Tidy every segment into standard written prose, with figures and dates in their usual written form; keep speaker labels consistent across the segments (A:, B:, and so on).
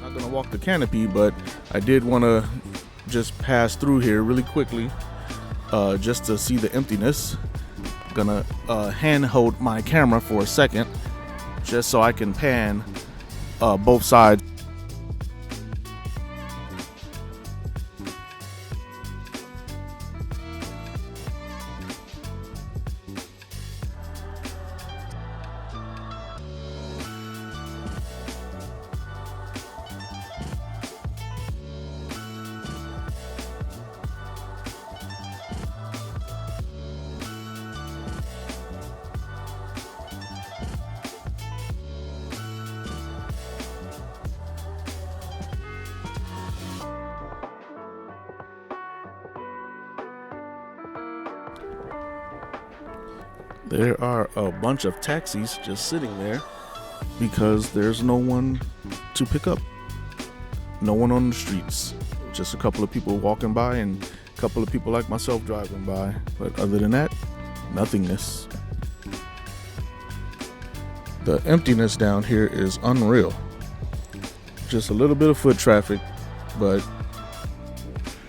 A: Not gonna walk the canopy, but I did want to just pass through here really quickly, just to see the emptiness. Gonna hand hold my camera for a second, just so I can pan both sides. There are a bunch of taxis just sitting there because there's no one to pick up. No one on the streets. Just a couple of people walking by and a couple of people like myself driving by. But other than that, nothingness. The emptiness down here is unreal. Just a little bit of foot traffic, but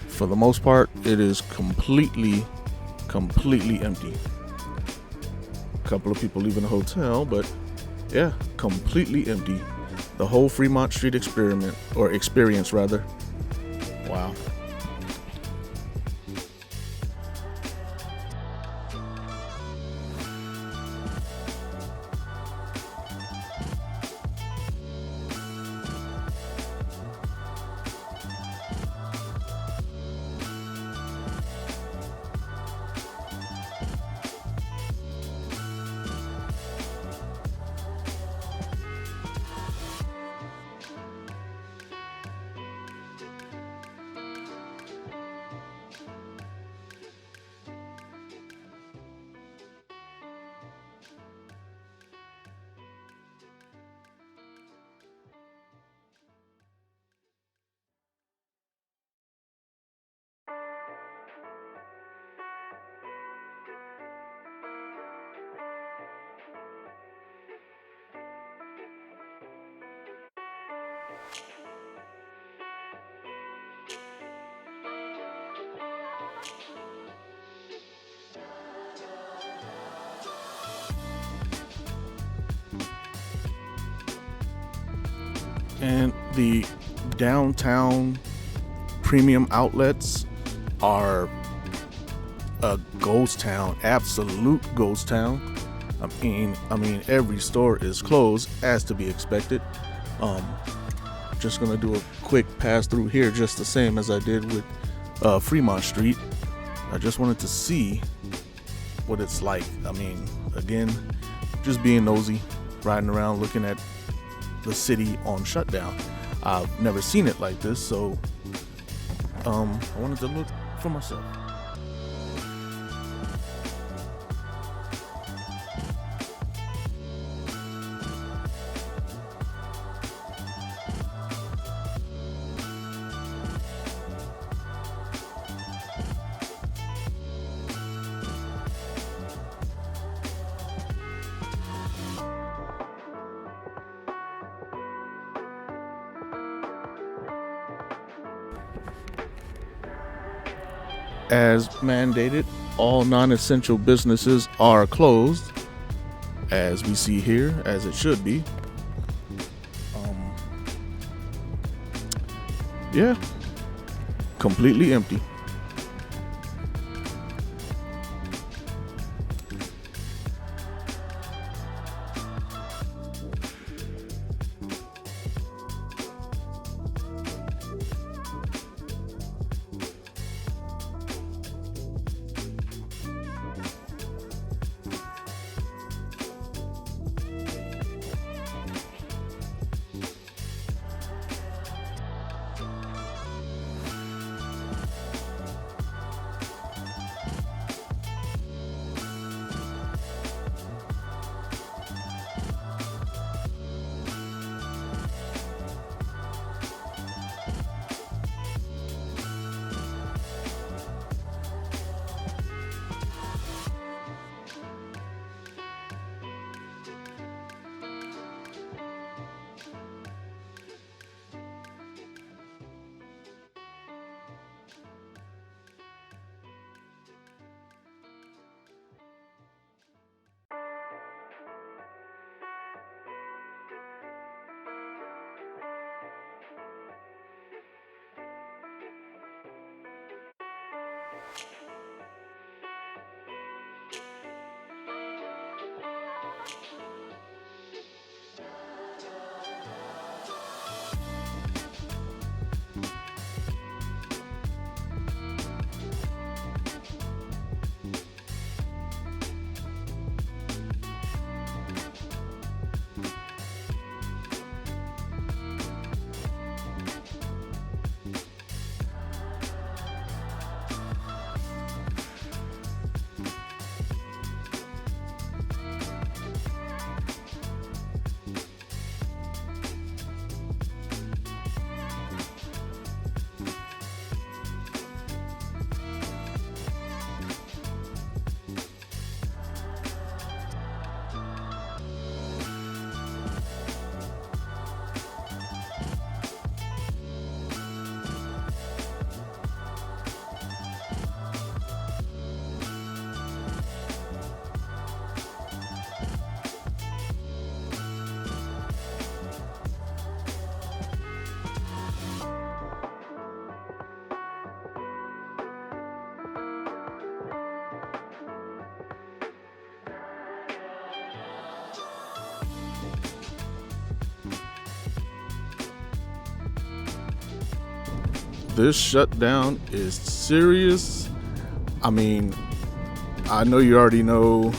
A: for the most part, it is completely empty. Couple of people leaving the hotel, but yeah, completely empty. The whole Fremont Street experience rather. Wow. And the downtown premium outlets are a ghost town, absolute ghost town. I mean, every store is closed, as to be expected. Just gonna do a quick pass through here, just the same as I did with Fremont Street. I just wanted to see what it's like. I mean, again, just being nosy, riding around, looking at the city on shutdown. I've never seen it like this, so I wanted to look for myself. As mandated, all non-essential businesses are closed, as we see here, as it should be. Yeah, completely empty. this shutdown is serious. I mean, I know you already know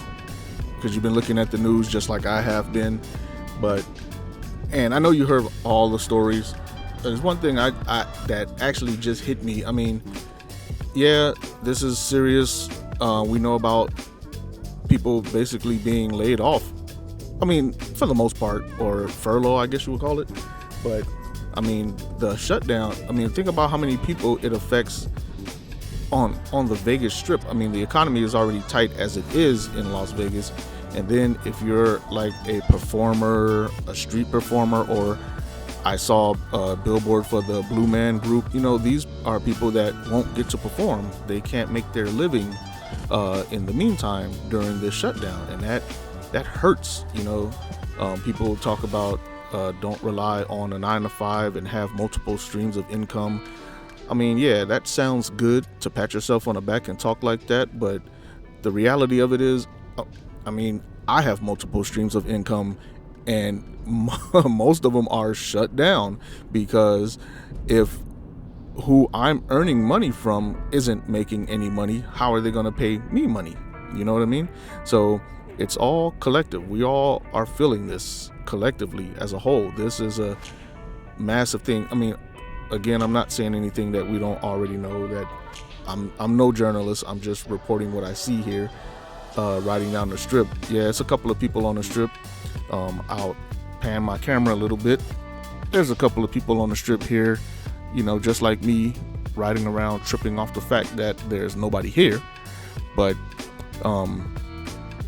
A: because you've been looking at the news just like I have been, and I know you heard all the stories. There's one thing I that actually just hit me. I mean, yeah, this is serious. We know about people basically being laid off. I mean, for the most part, or furlough, I guess you would call it. But I mean, the shutdown. I mean, think about how many people it affects on the Vegas Strip. I mean, the economy is already tight as it is in Las Vegas, and then if you're like a performer, a street performer, or I saw a billboard for the Blue Man Group, these are people that won't get to perform. They can't make their living in the meantime during this shutdown, and that hurts. People talk about don't rely on a 9 to 5 and have multiple streams of income. I mean, yeah, that sounds good to pat yourself on the back and talk like that, but the reality of it is, I mean, I have multiple streams of income, and most of them are shut down because if who I'm earning money from isn't making any money, how are they going to pay me money? You know what I mean? So it's all collective. We all are feeling this collectively as a whole. This is a massive thing. I mean, again, I'm not saying anything that we don't already know. That I'm no journalist. I'm just reporting what I see here, riding down the strip. Yeah, it's a couple of people on the strip. I'll pan my camera a little bit. There's a couple of people on the strip here, just like me, riding around, tripping off the fact that there's nobody here. But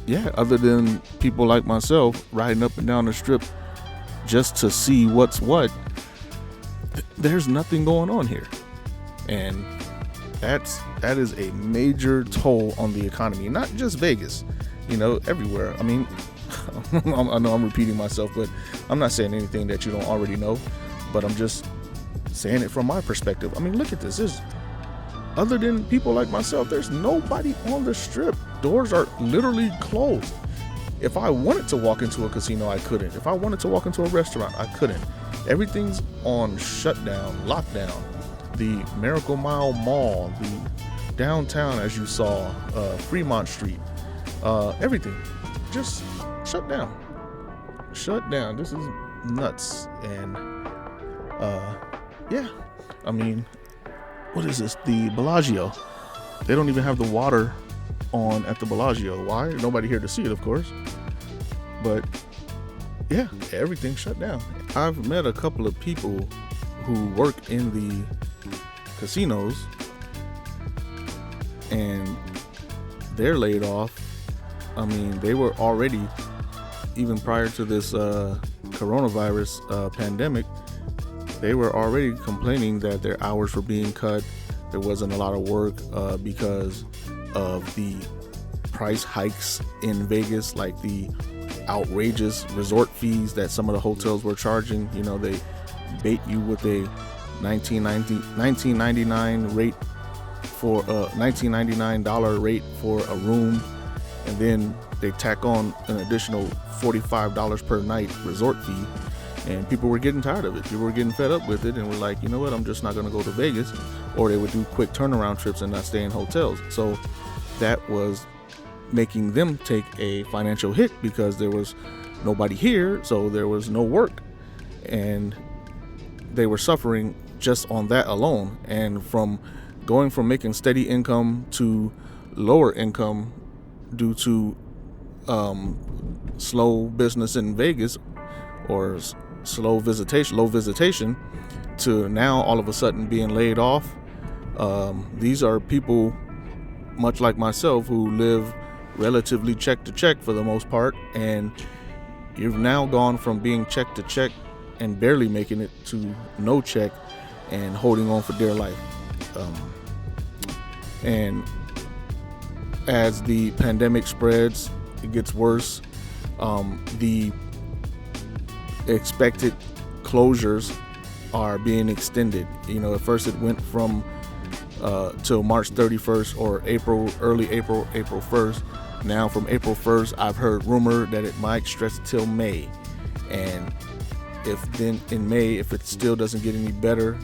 A: yeah, other than people like myself riding up and down the strip just to see what's what, there's nothing going on here. And that is a major toll on the economy, not just Vegas, everywhere. I mean, I know I'm repeating myself, but I'm not saying anything that you don't already know, but I'm just saying it from my perspective. I mean, look at this. Other than people like myself, there's nobody on the strip. Doors are literally closed. If I wanted to walk into a casino, I couldn't. If I wanted to walk into a restaurant, I couldn't. Everything's on shutdown, lockdown. The Miracle Mile Mall, the downtown, as you saw, Fremont Street, everything just shut down. This is nuts. And yeah, I mean, what is this? The Bellagio. They don't even have the water on at the Bellagio. Why? Nobody here to see it, of course. But yeah, everything shut down. I've met a couple of people who work in the casinos, and they're laid off. I mean, they were already, even prior to this coronavirus pandemic, they were already complaining that their hours were being cut. There wasn't a lot of work because of the price hikes in Vegas, like the outrageous resort fees that some of the hotels were charging. They bait you with a $19.99 rate for a $19.99 rate for a room, and then they tack on an additional $45 per night resort fee. And people were getting tired of it. People were getting fed up with it and were like, you know what, I'm just not going to go to Vegas. Or they would do quick turnaround trips and not stay in hotels. So that was making them take a financial hit because there was nobody here, so there was no work. And they were suffering just on that alone. And from going from making steady income to lower income due to slow business in Vegas, or low visitation, to now all of a sudden being laid off. These are people much like myself who live relatively check to check for the most part, and you've now gone from being check to check and barely making it to no check and holding on for dear life. And as the pandemic spreads, it gets worse. The expected closures are being extended. At first it went from till March 31st or early April 1st. Now from April 1st, I've heard rumor that it might stretch till May. And if then in May, if it still doesn't get any better,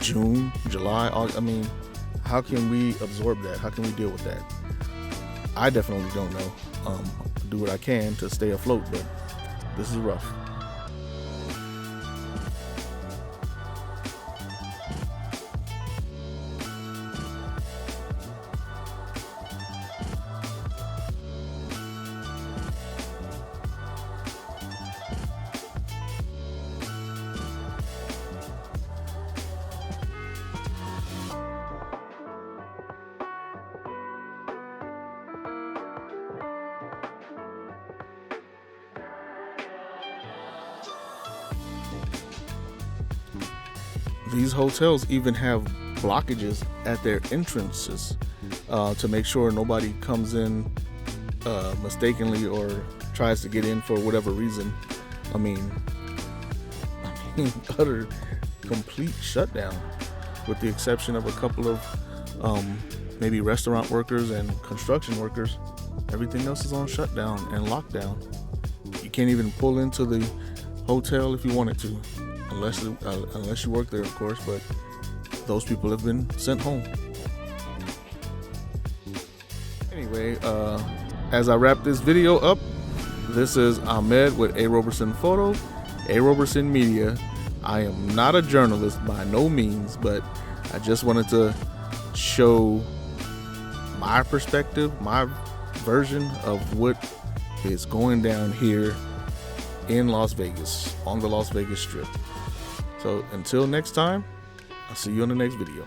A: June, July, August. I mean, how can we absorb that? How can we deal with that? I definitely don't know. Do what I can to stay afloat, but this is rough. These hotels even have blockages at their entrances to make sure nobody comes in mistakenly or tries to get in for whatever reason. I mean, utter complete shutdown, with the exception of a couple of maybe restaurant workers and construction workers. Everything else is on shutdown and lockdown. You can't even pull into the hotel if you wanted to. Unless you work there, of course, but those people have been sent home. Anyway, as I wrap this video up, this is Ahmed with A. Roberson Photo, A. Roberson Media. I am not a journalist by no means, but I just wanted to show my perspective, my version of what is going down here in Las Vegas, on the Las Vegas Strip. So until next time, I'll see you on the next video.